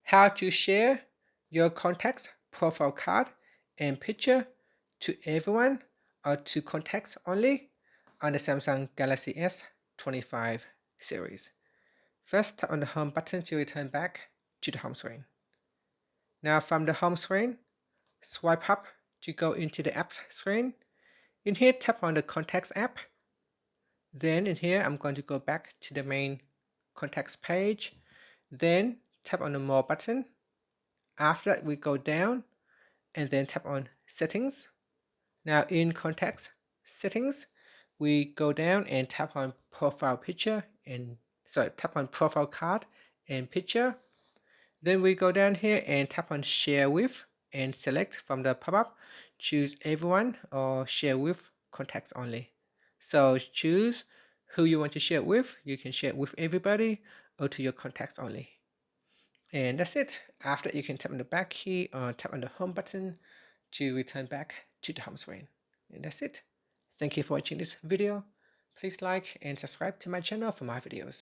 how to share your contacts profile card and picture to everyone or to contacts only on the Samsung Galaxy S25 series. First, tap on the home button to return back to the home screen. Now from the home screen, swipe up to go into the apps screen. In here, tap on the contacts app. Then in here, I'm going to go back to the main contacts page. Then tap on the more button. After that, we go down and then tap on settings. Now in contacts settings, we go down and tap on profile picture and tap on profile card and picture. Then we go down here and tap on share with and select from the pop-up, choose everyone or share with contacts only. So choose who you want to share it with. You can share it with everybody or to your contacts only. And that's it. After, you can tap on the back key or tap on the home button to return back to the home screen. And that's it. Thank you for watching this video. Please like and subscribe to my channel for more videos.